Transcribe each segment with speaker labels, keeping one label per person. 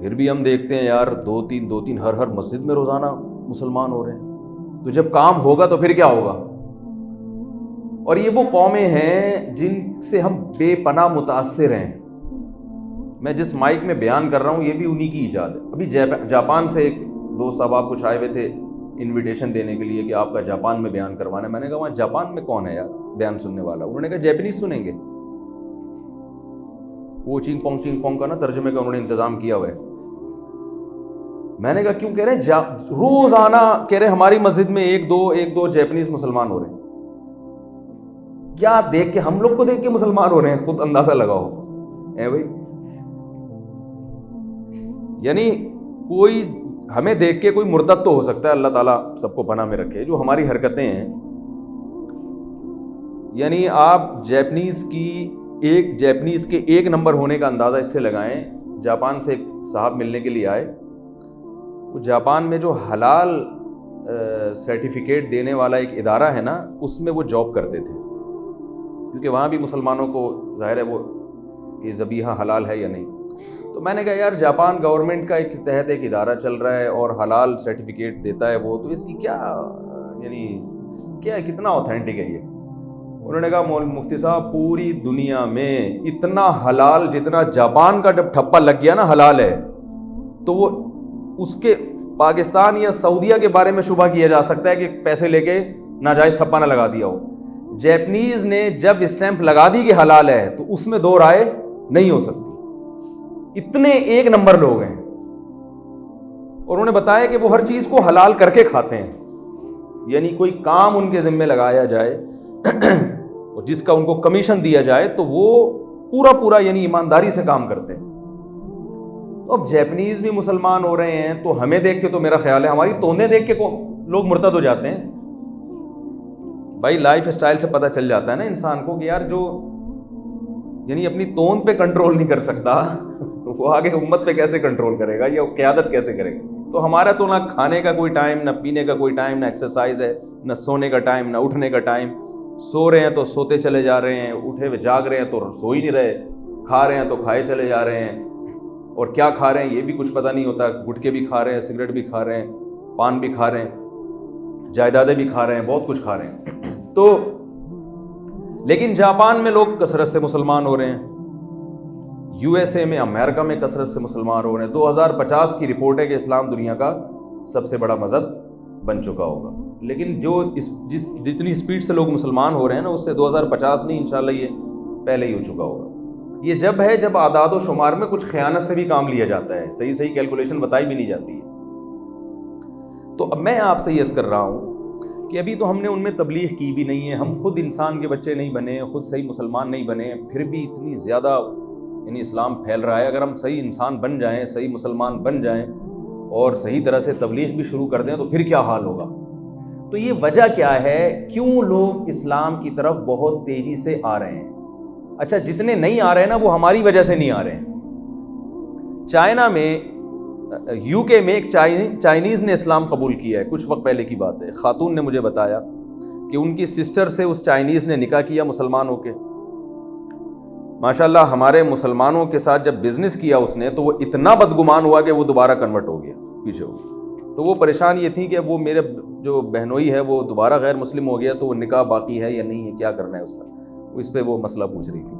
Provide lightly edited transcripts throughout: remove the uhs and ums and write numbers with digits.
Speaker 1: پھر بھی ہم دیکھتے ہیں یار دو تین ہر مسجد میں روزانہ مسلمان ہو رہے ہیں. تو جب کام ہوگا تو پھر کیا ہوگا؟ اور یہ وہ قومیں ہیں جن سے ہم بے پناہ متاثر ہیں. میں جس مائک میں بیان کر رہا ہوں یہ بھی انہی کی ایجاد ہے. ابھی جاپان سے ایک دوست احباب کچھ آئے ہوئے تھے انویٹیشن دینے کے لیے کہ آپ کا جاپان میں بیان کروانا ہے. میں نے کہا وہاں جاپان میں کون ہے یار بیان سننے والا؟ انہوں نے کہا جیپنیز سنیں گے. وہ چینگ پونگ کا نا ترجمے کا انہوں نے انتظام کیا ہوا ہے. میں نے کہا کیوں؟ کہہ رہے ہیں روزانہ کہہ رہے ہماری مسجد میں ایک دو جیپنیز مسلمان ہو رہے ہیں. کیا دیکھ کے؟ ہم لوگ کو دیکھ کے مسلمان ہو رہے ہیں؟ خود اندازہ لگاؤ اے بھائی. یعنی کوئی ہمیں دیکھ کے کوئی مرتد تو ہو سکتا ہے, اللہ تعالیٰ سب کو پناہ میں رکھے. جو ہماری حرکتیں ہیں, یعنی آپ جیپنیز کے ایک نمبر ہونے کا اندازہ اس سے لگائیں. جاپان سے ایک صاحب ملنے کے لیے آئے. وہ جاپان میں جو حلال سرٹیفکیٹ دینے والا ایک ادارہ ہے نا, اس میں وہ جاب کرتے تھے, کیونکہ وہاں بھی مسلمانوں کو ظاہر ہے وہ کہ ذبیحہ حلال ہے یا نہیں. تو میں نے کہا یار جاپان گورنمنٹ کا ایک تحت ایک ادارہ چل رہا ہے اور حلال سرٹیفکیٹ دیتا ہے وہ, تو اس کی کیا یعنی کیا کتنا اوتھینٹک ہے یہ؟ انہوں نے کہا مفتی صاحب پوری دنیا میں اتنا حلال جتنا جاپان کا جب ٹھپا لگ گیا نا حلال ہے, تو وہ اس کے پاکستان یا سعودیہ کے بارے میں شبہ کیا جا سکتا ہے کہ پیسے لے کے ناجائز ٹھپا نہ لگا دیا ہو. جیپنیز نے جب اسٹیمپ لگا دی کہ حلال ہے تو اس میں دو رائے نہیں ہو سکتی. اتنے ایک نمبر لوگ ہیں. اور انہوں نے بتایا کہ وہ ہر چیز کو حلال کر کے کھاتے ہیں. یعنی کوئی کام ان کے ذمہ لگایا جائے اور جس کا ان کو کمیشن دیا جائے تو وہ پورا یعنی ایمانداری سے کام کرتے ہیں. اب جیپنیز بھی مسلمان ہو رہے ہیں تو ہمیں دیکھ کے تو میرا خیال ہے ہماری توندیں دیکھ کے لوگ مرتد ہو جاتے ہیں. بھائی لائف اسٹائل سے پتہ چل جاتا ہے نا انسان کو کہ یار جو یعنی اپنی توند پہ کنٹرول نہیں کر سکتا وہ آگے امت پہ کیسے کنٹرول کرے گا یا قیادت کیسے کرے گا. تو ہمارا تو نہ کھانے کا کوئی ٹائم, نہ پینے کا کوئی ٹائم, نہ ایکسرسائز ہے, نہ سونے کا ٹائم, نہ اٹھنے کا ٹائم. سو رہے ہیں تو سوتے چلے جا رہے ہیں, اٹھے ہوئے جاگ رہے ہیں تو سو ہی نہیں رہے, کھا رہے ہیں تو کھائے چلے جا رہے ہیں, اور کیا کھا رہے ہیں یہ بھی کچھ پتہ نہیں ہوتا. گٹکے بھی کھا رہے ہیں, سگریٹ بھی کھا رہے ہیں, پان بھی کھا رہے ہیں, جائیدادیں بھی کھا رہے ہیں, بہت کچھ کھا رہے ہیں. تو لیکن جاپان میں لوگ کثرت سے مسلمان ہو رہے ہیں, یو ایس اے میں, امریکہ میں کثرت سے مسلمان ہو رہے ہیں. 2050 کی رپورٹ ہے کہ اسلام دنیا کا سب سے بڑا مذہب بن چکا ہوگا. لیکن جتنی اسپیڈ سے لوگ مسلمان ہو رہے ہیں نا, اس سے 2050 نہیں انشاءاللہ یہ پہلے ہی ہو چکا ہوگا. یہ جب ہے جب اعداد و شمار میں کچھ خیانت سے بھی کام لیا جاتا ہے, صحیح کیلکولیشن بتائی بھی نہیں جاتی ہے. تو اب میں آپ سے یہ عرض کر رہا ہوں کہ ابھی تو ہم نے ان میں تبلیغ کی بھی نہیں ہے, ہم خود انسان کے بچے نہیں بنے, خود صحیح مسلمان نہیں بنے, پھر بھی اتنی زیادہ یعنی اسلام پھیل رہا ہے. اگر ہم صحیح انسان بن جائیں, صحیح مسلمان بن جائیں اور صحیح طرح سے تبلیغ بھی شروع کر دیں تو پھر کیا حال ہوگا. تو یہ وجہ کیا ہے, کیوں لوگ اسلام کی طرف بہت تیزی سے آ رہے ہیں؟ اچھا جتنے نہیں آ رہے ہیں نا وہ ہماری وجہ سے نہیں آ رہے ہیں. چائنا میں, یو کے میں ایک چائنیز نے اسلام قبول کیا ہے, کچھ وقت پہلے کی بات ہے. خاتون نے مجھے بتایا کہ ان کی سسٹر سے اس چائنیز نے نکاح کیا مسلمان ہو کے. ماشاءاللہ ہمارے مسلمانوں کے ساتھ جب بزنس کیا اس نے تو وہ اتنا بدگمان ہوا کہ وہ دوبارہ کنورٹ ہو گیا, پیچھے ہو گیا. تو وہ پریشان یہ تھی کہ وہ میرے جو بہنوئی ہے وہ دوبارہ غیر مسلم ہو گیا تو وہ نکاح باقی ہے یا نہیں ہے, کیا کرنا ہے اس کا, اس پہ وہ مسئلہ پوچھ رہی تھی.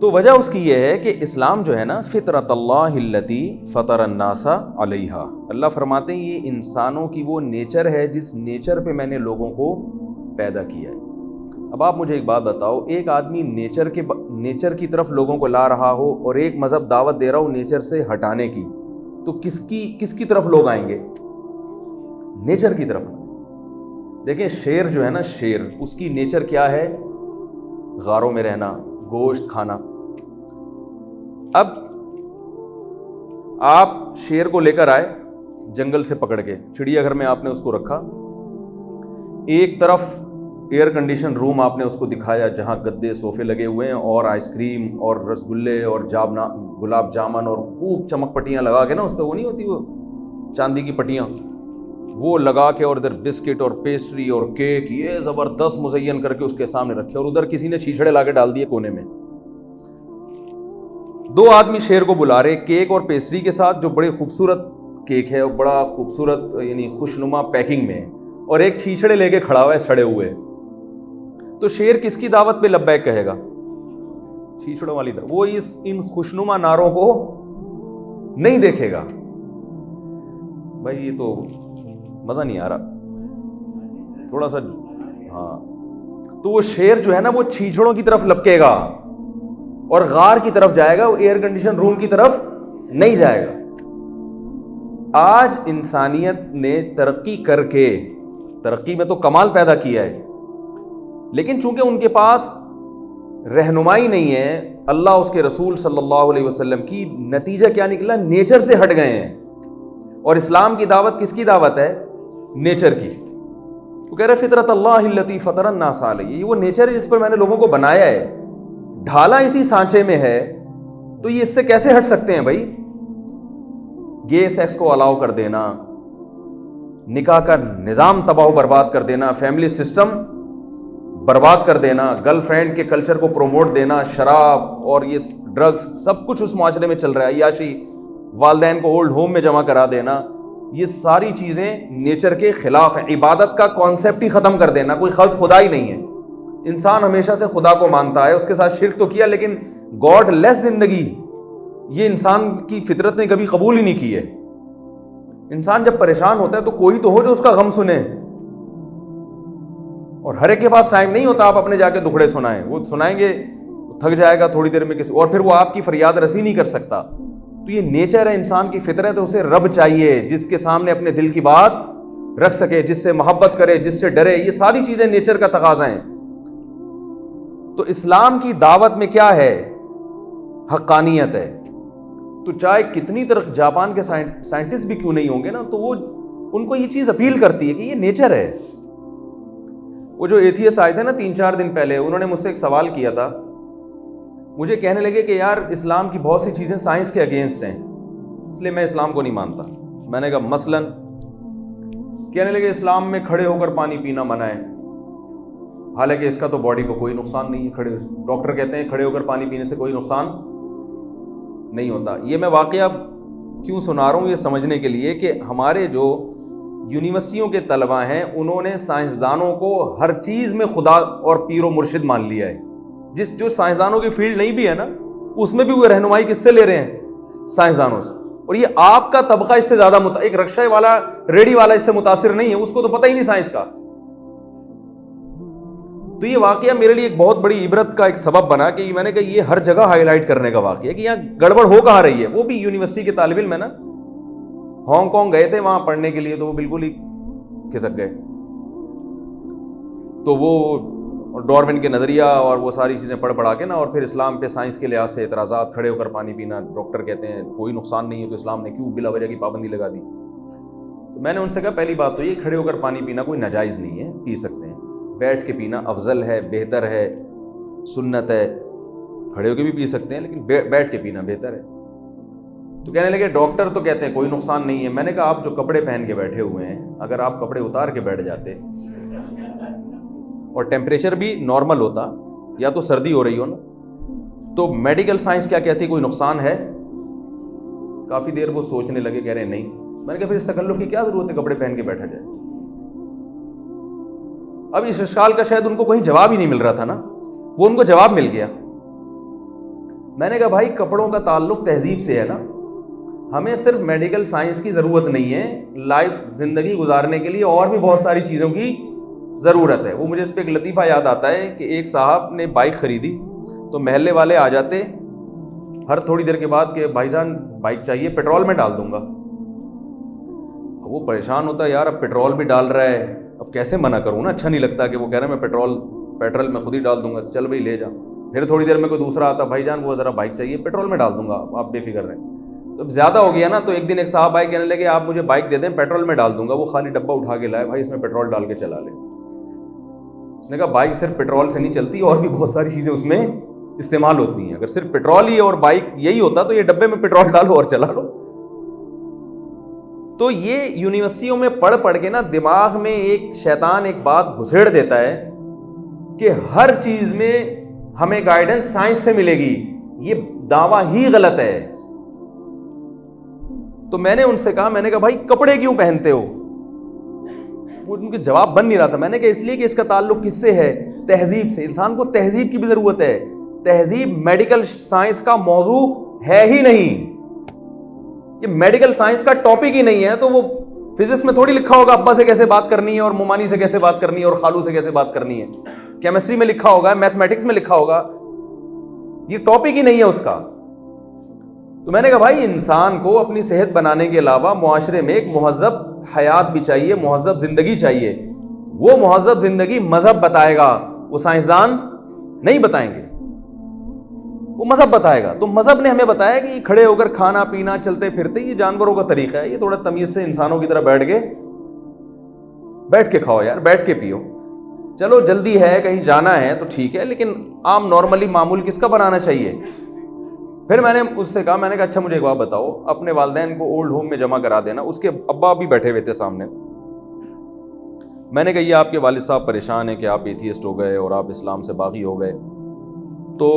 Speaker 1: تو وجہ اس کی یہ ہے کہ اسلام جو ہے نا, فطرت اللہ التی فطر الناس علیہا, اللہ فرماتے ہیں یہ انسانوں کی وہ نیچر ہے جس نیچر پہ میں نے لوگوں کو پیدا کیا ہے. اب آپ مجھے ایک بات بتاؤ, ایک آدمی نیچر کی طرف لوگوں کو لا رہا ہو اور ایک مذہب دعوت دے رہا ہو نیچر سے ہٹانے کی, تو کس کی طرف لوگ آئیں گے؟ نیچر کی طرف. دیکھیں شیر جو ہے نا, شیر اس کی نیچر کیا ہے؟ غاروں میں رہنا, گوشت کھانا. اب آپ شیر کو لے کر آئے جنگل سے پکڑ کے, چڑیا گھر میں آپ نے اس کو رکھا, ایک طرف ایئر کنڈیشن روم آپ نے اس کو دکھایا جہاں گدے صوفے لگے ہوئے ہیں اور آئس کریم اور رسگلے اور گلاب جامن اور خوب چمک پٹیاں لگا کے نا, اس پہ وہ نہیں ہوتی وہ چاندی کی پٹیاں, وہ لگا کے, اور ادھر بسکٹ اور پیسٹری اور کیک یہ زبردست مزین کر کے اس کے سامنے رکھے, اور ادھر کسی نے چھیچڑے لا کے ڈال دیے کونے میں. دو آدمی شیر کو بلا رہے کیک اور پیسٹری کے ساتھ، جو بڑے خوبصورت کیک ہے اور بڑا خوبصورت یعنی خوشنما پیکنگ میں، اور ایک چھیچڑے لے کے کھڑا ہوا ہے سڑے ہوئے. تو شیر کس کی دعوت پہ لبیک کہے گا؟ چھیچڑوں والی دعوت. وہ ان خوشنما ناروں کو نہیں دیکھے گا. بھائی یہ تو مزہ نہیں آ رہا تھوڑا سا. ہاں تو وہ شیر جو ہے نا وہ چھیچڑوں کی طرف لپکے گا اور غار کی طرف جائے گا، وہ ایئر کنڈیشن روم کی طرف نہیں جائے گا. آج انسانیت نے ترقی کر کے، ترقی میں تو کمال پیدا کیا ہے، لیکن چونکہ ان کے پاس رہنمائی نہیں ہے اللہ اس کے رسول صلی اللہ علیہ وسلم کی، نتیجہ کیا نکلا؟ نیچر سے ہٹ گئے ہیں. اور اسلام کی دعوت کس کی دعوت ہے؟ نیچر کی. وہ کہہ رہے فطرت اللہ التی فطر الناس علیہ، یہ وہ نیچر ہے جس پر میں نے لوگوں کو بنایا ہے، ڈھالا اسی سانچے میں ہے، تو یہ اس سے کیسے ہٹ سکتے ہیں بھائی؟ گے سیکس کو الاؤ کر دینا، نکاح کا نظام تباہ و برباد کر دینا، فیملی سسٹم برباد کر دینا، گرل فرینڈ کے کلچر کو پروموٹ دینا، شراب اور یہ ڈرگس سب کچھ اس معاشرے میں چل رہا ہے، عیاشی، والدین کو اولڈ ہوم میں جمع کرا دینا، یہ ساری چیزیں نیچر کے خلاف ہیں. عبادت کا کانسیپٹ ہی ختم کر دینا، کوئی خدا ہی نہیں ہے. انسان ہمیشہ سے خدا کو مانتا ہے، اس کے ساتھ شرک تو کیا، لیکن گاڈ لیس زندگی یہ انسان کی فطرت نے کبھی قبول ہی نہیں کی ہے. انسان جب پریشان ہوتا ہے تو کوئی تو ہو جو اس کا غم سنے، اور ہر ایک کے پاس ٹائم نہیں ہوتا آپ اپنے جا کے دکھڑے سنائیں. وہ سنائیں گے تھک جائے گا تھوڑی دیر میں کسی اور، پھر وہ آپ کی فریاد رسی نہیں کر سکتا. تو یہ نیچر ہے انسان کی فطرت ہے. اسے رب چاہیے جس کے سامنے اپنے دل کی بات رکھ سکے، جس سے محبت کرے، جس سے ڈرے. یہ ساری چیزیں نیچر کا تقاضا ہیں. تو اسلام کی دعوت میں کیا ہے؟ حقانیت ہے. تو چاہے کتنی طرح جاپان کے سائنٹسٹ بھی کیوں نہیں ہوں گے نا، تو وہ ان کو یہ چیز اپیل کرتی ہے کہ یہ نیچر ہے. وہ جو ایتھیسٹ آئے تھے نا 3-4 دن پہلے، انہوں نے مجھ سے ایک سوال کیا تھا. مجھے کہنے لگے کہ یار اسلام کی بہت سی چیزیں سائنس کے اگینسٹ ہیں، اس لیے میں اسلام کو نہیں مانتا. میں نے کہا مثلاً؟ کہنے لگے اسلام میں کھڑے ہو کر پانی پینا منع ہے، حالانکہ اس کا تو باڈی کو کوئی نقصان نہیں ہے. ڈاکٹر کہتے ہیں کھڑے ہو کر پانی پینے سے کوئی نقصان نہیں ہوتا. یہ میں واقعہ کیوں سنا رہا ہوں؟ یہ سمجھنے کے لیے کہ ہمارے جو یونیورسٹیوں کے طلباء ہیں انہوں نے سائنسدانوں کو ہر چیز میں خدا اور پیر و مرشد مان لیا ہے. جو سائنسدانوں کی فیلڈ نہیں بھی ہے نا، اس میں بھی وہ رہنمائی کس سے لے رہے ہیں؟ سائنسدانوں سے. اور یہ آپ کا طبقہ اس سے زیادہ ایک رکشے والا، ریڑھی والا اس سے متاثر نہیں ہے، اس کو تو پتہ ہی نہیں سائنس کا. تو یہ واقعہ میرے لیے ایک بہت بڑی عبرت کا ایک سبب بنا کہ میں نے کہا یہ ہر جگہ ہائی لائٹ کرنے کا واقعہ ہے کہ یہاں گڑبڑ ہو کہاں رہی ہے. وہ بھی یونیورسٹی کے طالب علم ہے نا، ہانگ کانگ گئے تھے وہاں پڑھنے کے لیے، تو وہ بالکل ہی کھسک گئے. تو وہ ڈارون کے نظریہ اور وہ ساری چیزیں پڑھا کے نا، اور پھر اسلام پہ سائنس کے لحاظ سے اعتراضات، کھڑے ہو کر پانی پینا، ڈاکٹر کہتے ہیں کوئی نقصان نہیں ہے، تو اسلام نے کیوں بلا وجہ کی پابندی لگا دی؟ تو میں نے ان سے کہا پہلی بات تو یہ کھڑے ہو کر پانی پینا کوئی ناجائز نہیں ہے، پی سکتے ہیں. بیٹھ کے پینا افضل ہے، بہتر ہے، سنت ہے. کھڑے ہو کے بھی پی سکتے ہیں لیکن بیٹھ کے پینا بہتر ہے. تو کہنے لگے ڈاکٹر تو کہتے ہیں کوئی نقصان نہیں ہے. میں نے کہا آپ جو کپڑے پہن کے بیٹھے ہوئے ہیں، اگر آپ کپڑے اتار کے بیٹھ جاتے اور ٹیمپریچر بھی نارمل ہوتا، یا تو سردی ہو رہی ہو نا، تو میڈیکل سائنس کیا کہتی ہے کوئی نقصان ہے؟ کافی دیر وہ سوچنے لگے، کہہ رہے نہیں. میں نے کہا پھر اس تکلف کی کیا ضرورت ہے، کپڑے پہن کے بیٹھا جائے. اب اس اشکال کا شاید ان کو کہیں جواب ہی نہیں مل رہا تھا نا، وہ ان کو جواب مل گیا. میں نے کہا بھائی کپڑوں کا تعلق تہذیب سے ہے نا، ہمیں صرف میڈیکل سائنس کی ضرورت نہیں ہے، لائف زندگی گزارنے کے لیے اور بھی بہت ساری چیزوں کی ضرورت ہے. وہ مجھے اس پہ ایک لطیفہ یاد آتا ہے کہ ایک صاحب نے بائک خریدی تو محلے والے آ جاتے ہر تھوڑی دیر کے بعد کہ بھائی جان بائک چاہیے، پیٹرول میں ڈال دوں گا. وہ پریشان ہوتا ہے، یار اب پیٹرول بھی ڈال رہا ہے، اب کیسے منع کروں نا، اچھا نہیں لگتا کہ وہ کہہ رہا ہے میں پیٹرول میں خود ہی ڈال دوں گا، چل بھائی لے جا. پھر تھوڑی دیر میں کوئی دوسرا آتا، بھائی جان وہ ذرا بائک چاہیے، پیٹرول میں ڈال دوں گا، آپ بے فکر رہیں. تو اب زیادہ ہو گیا نا، تو ایک دن ایک صاحب آئے کہنے لگے آپ مجھے بائک دے دیں، پیٹرول میں ڈال دوں گا. وہ خالی ڈبہ اٹھا کے لائے، بھائی اس میں پیٹرول ڈال کے چلا لے. اس نے کہا بائک صرف پیٹرول سے نہیں چلتی، اور بھی بہت ساری چیزیں اس میں استعمال ہوتی ہیں. اگر صرف پیٹرول ہی اور بائک یہی ہوتا تو یہ ڈبے میں پیٹرول ڈالو اور چلا لو. تو یہ یونیورسٹیوں میں پڑھ کے نا دماغ میں ایک شیطان ایک بات گھسیڑ دیتا ہے کہ ہر چیز میں ہمیں گائیڈنس سائنس سے ملے گی. یہ دعویٰ ہی غلط ہے. تو میں نے ان سے کہا, میں نے کہا بھائی کپڑے کیوں پہنتے ہو؟ وہ ان کے جواب بن نہیں رہا تھا. میں نے کہا اس لیے کہ اس کا تعلق کس سے ہے؟ تہذیب سے. انسان کو تہذیب کی بھی ضرورت ہے. تہذیب میڈیکل سائنس کا موضوع ہے ہی نہیں, یہ میڈیکل سائنس کا ٹاپک ہی نہیں ہے. تو وہ فزکس میں تھوڑی لکھا ہوگا ابا سے کیسے بات کرنی ہے اور ممانی سے کیسے بات کرنی ہے اور خالو سے کیسے بات کرنی ہے. کیمسٹری میں لکھا ہوگا, میتھمیٹکس میں لکھا ہوگا, یہ ٹاپک ہی نہیں ہے اس کا. تو میں نے کہا بھائی انسان کو اپنی صحت بنانے کے علاوہ معاشرے میں ایک مہذب حیات بھی چاہیے, مہذب زندگی چاہیے. وہ مہذب زندگی مذہب بتائے گا, وہ سائنسدان نہیں بتائیں گے, وہ مذہب بتائے گا. تو مذہب نے ہمیں بتایا کہ کھڑے ہو کر کھانا پینا چلتے پھرتے یہ جانوروں کا طریقہ ہے, یہ تھوڑا تمیز سے انسانوں کی طرح بیٹھ کے کھاؤ یار, بیٹھ کے پیو. چلو جلدی ہے کہیں جانا ہے تو ٹھیک ہے, لیکن عام نارملی معمول کس کا بنانا چاہیے. پھر میں نے اس سے کہا, میں نے کہا اچھا مجھے ایک بات بتاؤ, اپنے والدین کو اولڈ ہوم میں جمع کرا دینا. اس کے ابا بھی بیٹھے ہوئے تھے سامنے. میں نے کہا یہ آپ کے والد صاحب پریشان ہیں کہ آپ ایتھیسٹ ہو گئے اور آپ اسلام سے باغی ہو گئے, تو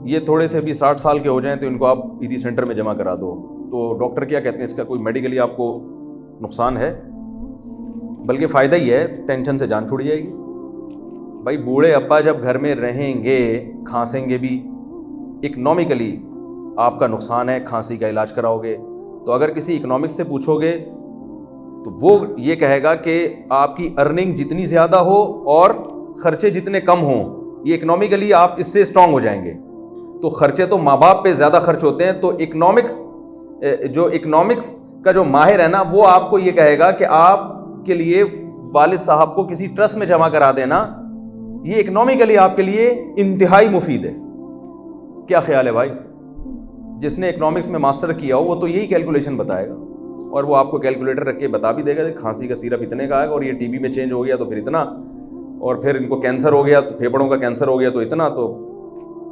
Speaker 1: یہ تھوڑے سے بھی 60 سال کے ہو جائیں تو ان کو آپ ایتھی سینٹر میں جمع کرا دو. تو ڈاکٹر کیا کہتے ہیں, اس کا کوئی میڈیکلی آپ کو نقصان ہے؟ بلکہ فائدہ ہی ہے, ٹینشن سے جان چھوڑ جائے گی. بھائی بوڑھے ابا جب گھر میں رہیں گے, کھانسیں گے بھی, اکنامکلی آپ کا نقصان ہے, کھانسی کا علاج کراؤ گے. تو اگر کسی اکنامکس سے پوچھو گے تو وہ یہ کہے گا کہ آپ کی ارننگ جتنی زیادہ ہو اور خرچے جتنے کم ہوں, یہ اکنامکلی آپ اس سے اسٹرانگ ہو جائیں گے. تو خرچے تو ماں باپ پہ زیادہ خرچ ہوتے ہیں. تو اکنامکس کا جو ماہر ہے نا, وہ آپ کو یہ کہے گا کہ آپ کے لیے والد صاحب کو کسی ٹرسٹ میں جمع کرا دینا, یہ اکنامکلی آپ کے لیے انتہائی مفید ہے. کیا خیال ہے بھائی؟ جس نے اکنامکس میں ماسٹر کیا ہو وہ تو یہی کیلکولیشن بتائے گا, اور وہ آپ کو کیلکولیٹر رکھ کے بتا بھی دے گا کہ کھانسی کا سیرپ اتنے کا آئے گا, اور یہ ٹی بی میں چینج ہو گیا تو پھر اتنا, اور پھر ان کو کینسر ہو گیا تو پھیپڑوں کا کینسر ہو گیا تو اتنا. تو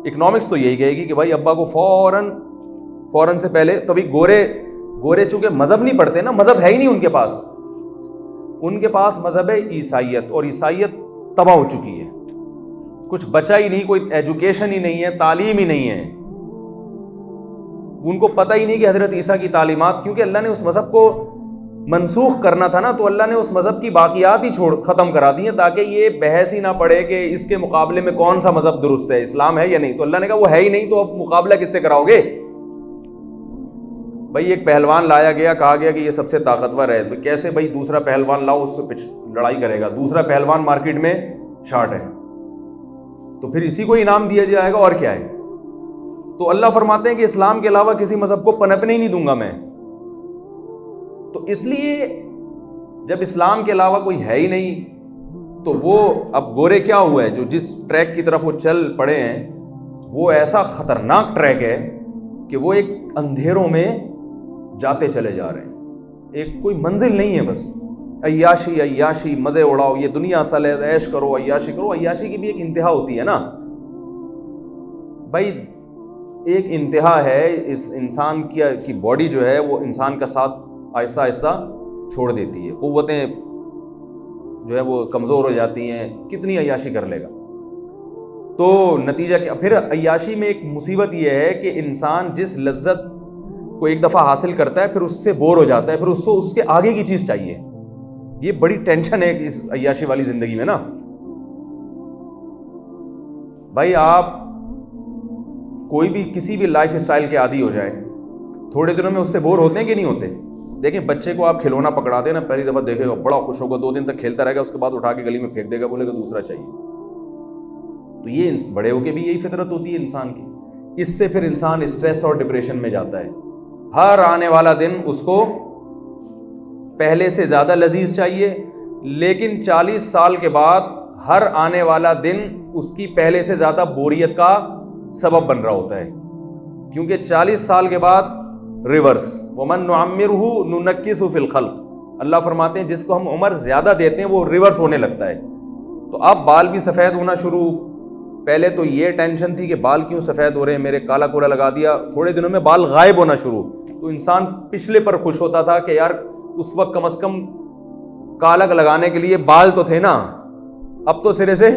Speaker 1: اکنامکس تو یہی کہے گی کہ بھائی ابا کو فوراً سے پہلے. تو ابھی گورے چونکہ مذہب نہیں پڑھتے نا, مذہب ہے ہی نہیں ان کے پاس مذہب ہے عیسائیت, اور عیسائیت تباہ ہو چکی ہے, کچھ بچا ہی نہیں, کوئی ایجوکیشن ہی نہیں ہے, تعلیم ہی نہیں ہے. ان کو پتہ ہی نہیں کہ حضرت عیسیٰ کی تعلیمات, کیونکہ اللہ نے اس مذہب کو منسوخ کرنا تھا نا, تو اللہ نے اس مذہب کی باقیات ہی ختم کرا دی ہیں, تاکہ یہ بحث ہی نہ پڑے کہ اس کے مقابلے میں کون سا مذہب درست ہے, اسلام ہے یا نہیں. تو اللہ نے کہا وہ ہے ہی نہیں, تو اب مقابلہ کس سے کراؤ گے؟ بھائی ایک پہلوان لایا گیا, کہا گیا کہ یہ سب سے طاقتور ہے. کیسے بھائی دوسرا پہلوان لاؤ, اس سے لڑائی کرے گا. دوسرا پہلوان مارکیٹ میں شارٹ ہے, تو پھر اسی کو انعام دیا جائے گا, اور کیا ہے. تو اللہ فرماتے ہیں کہ اسلام کے علاوہ کسی مذہب کو پنپنے ہی نہیں دوں گا میں. تو اس لیے جب اسلام کے علاوہ کوئی ہے ہی نہیں, تو وہ اب گورے کیا ہوا ہے, جو جس ٹریک کی طرف وہ چل پڑے ہیں وہ ایسا خطرناک ٹریک ہے کہ وہ ایک اندھیروں میں جاتے چلے جا رہے ہیں, ایک کوئی منزل نہیں ہے, بس عیاشی مزے اڑاؤ, یہ دنیا اصل ہے, عیش کرو, عیاشی کرو. عیاشی کی بھی ایک انتہا ہوتی ہے نا بھائی, ایک انتہا ہے. اس انسان کی باڈی جو ہے وہ انسان کا ساتھ آہستہ آہستہ چھوڑ دیتی ہے, قوتیں جو ہے وہ کمزور ہو جاتی ہیں, کتنی عیاشی کر لے گا. تو نتیجہ کیا, پھر عیاشی میں ایک مصیبت یہ ہے کہ انسان جس لذت کو ایک دفعہ حاصل کرتا ہے پھر اس سے بور ہو جاتا ہے, پھر اس کو اس کے آگے کی چیز چاہیے. یہ بڑی ٹینشن ہے اس عیاشی والی زندگی میں نا بھائی. آپ کوئی بھی کسی بھی لائف اسٹائل کے عادی ہو جائے, تھوڑے دنوں میں اس سے بور ہوتے ہیں کہ نہیں ہوتے؟ دیکھیں بچے کو آپ کھلونا پکڑا دیں نا, پہلی دفعہ دیکھے گا بڑا خوش ہوگا, 2 دن تک کھیلتا رہے گا, اس کے بعد اٹھا کے گلی میں پھینک دے گا, بولے گا دوسرا چاہیے. تو یہ بڑے ہو کے بھی یہی فطرت ہوتی ہے انسان کی. اس سے پھر انسان اسٹریس اور ڈپریشن میں جاتا ہے. ہر آنے والا دن اس کو پہلے سے زیادہ لذیذ چاہیے, لیکن 40 سال کے بعد ہر آنے والا دن اس کی پہلے سے زیادہ بوریت کا سبب بن رہا ہوتا ہے, کیونکہ 40 سال کے بعد ریورس, ومن نعمرہ ننکسہ فی الخلق, اللہ فرماتے ہیں جس کو ہم عمر زیادہ دیتے ہیں وہ ریورس ہونے لگتا ہے. تو اب بال بھی سفید ہونا شروع, پہلے تو یہ ٹینشن تھی کہ بال کیوں سفید ہو رہے ہیں, میرے کالا کولا لگا دیا, تھوڑے دنوں میں بال غائب ہونا شروع. تو انسان پچھلے پر خوش ہوتا تھا کہ یار اس وقت کم از کم کالک لگانے کے لیے بال تو تھے نا, اب تو سرے سے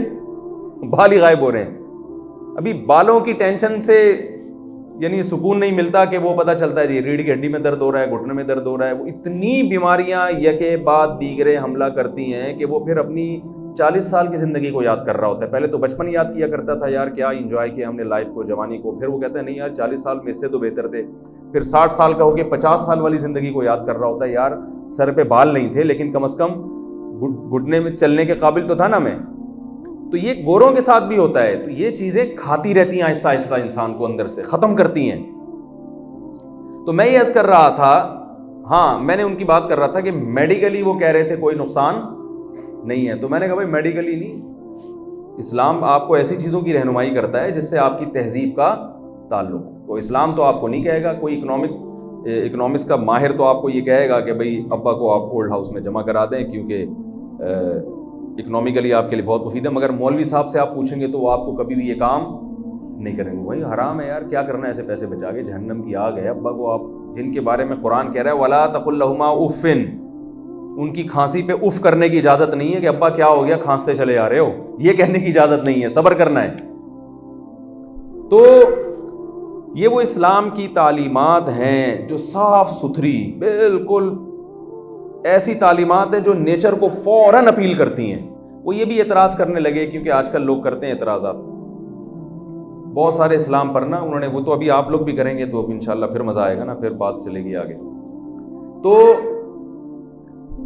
Speaker 1: بال ہی غائب ہو رہے ہیں. ابھی بالوں کی ٹینشن سے یعنی سکون نہیں ملتا کہ وہ پتہ چلتا ہے جی ریڑھ کی ہڈی میں درد ہو رہا ہے, گھٹنے میں درد ہو رہا ہے. وہ اتنی بیماریاں یکے بعد دیگرے حملہ کرتی ہیں کہ وہ پھر اپنی 40 سال کی زندگی کو یاد کر رہا ہوتا ہے. پہلے تو بچپن یاد کیا کرتا تھا, یار کیا انجوائے کیا ہم نے لائف کو, جوانی کو. پھر وہ کہتا ہے نہیں یار 40 سال میں اس سے تو بہتر تھے. پھر 60 سال کا ہو کے 50 سال والی زندگی کو یاد کر رہا ہوتا ہے, یار سر پہ بال نہیں تھے لیکن کم از کم گھٹنے میں چلنے کے قابل تو تھا نا میں. تو یہ گوروں کے ساتھ بھی ہوتا ہے. تو یہ چیزیں کھاتی رہتی ہیں آہستہ آہستہ انسان کو اندر سے ختم کرتی ہیں. تو میں یہ عرض کر رہا تھا, ہاں میں نے ان کی بات کر رہا تھا کہ میڈیکلی وہ کہہ رہے تھے کوئی نقصان نہیں ہے. تو میں نے کہا بھائی میڈیکلی نہیں, اسلام آپ کو ایسی چیزوں کی رہنمائی کرتا ہے جس سے آپ کی تہذیب کا تعلق. تو اسلام تو آپ کو نہیں کہے گا, کوئی اکنامکس کا ماہر تو آپ کو یہ کہے گا کہ بھئی ابا کو آپ اولڈ ہاؤس میں جمع کرا دیں کیونکہ اکنامیکلی آپ کے لیے بہت مفید ہے. مگر مولوی صاحب سے آپ پوچھیں گے تو وہ آپ کو کبھی بھی یہ کام نہیں کریں گے. بھائی حرام ہے یار, کیا کرنا ہے ایسے پیسے بچا کے, جہنم کی آگ ہے. ابا کو آپ جن کے بارے میں قرآن کہہ رہا ہے وَلَا تَقُلْ لَهُمَا اُفٍّ, ان کی کھانسی پہ اف کرنے کی اجازت نہیں ہے کہ ابا کیا ہو گیا کھانستے چلے آ رہے ہو, یہ کہنے کی اجازت نہیں ہے, صبر کرنا ہے. تو یہ وہ اسلام کی تعلیمات ہیں جو صاف ستھری بالکل ایسی تعلیمات ہیں جو نیچر کو فوراً اپیل کرتی ہیں. وہ یہ بھی اعتراض کرنے لگے کیونکہ آج کل لوگ کرتے ہیں اعتراضات بہت سارے اسلام پر نا, انہوں نے وہ تو ابھی آپ لوگ بھی کریں گے تو اب انشاءاللہ پھر مزہ آئے گا نا, پھر بات چلے گی آگے. تو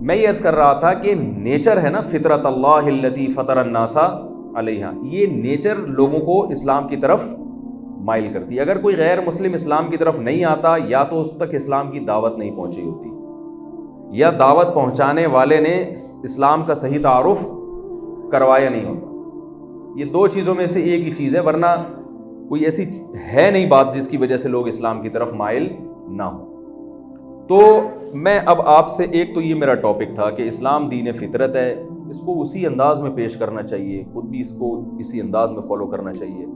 Speaker 1: میں یہ عرض کر رہا تھا کہ نیچر ہے نا, فطرت اللہ التی فطر الناس علیہا, یہ نیچر لوگوں کو اسلام کی طرف مائل کرتی ہے. اگر کوئی غیر مسلم اسلام کی طرف نہیں آتا یا تو اس تک اسلام کی دعوت نہیں پہنچی ہوتی, یا دعوت پہنچانے والے نے اسلام کا صحیح تعارف کروایا نہیں ہوتا. یہ دو چیزوں میں سے ایک ہی چیز ہے, ورنہ کوئی ایسی ہے نہیں بات جس کی وجہ سے لوگ اسلام کی طرف مائل نہ ہوں. تو میں اب آپ سے, ایک تو یہ میرا ٹاپک تھا کہ اسلام دین فطرت ہے, اس کو اسی انداز میں پیش کرنا چاہیے, خود بھی اس کو اسی انداز میں فالو کرنا چاہیے.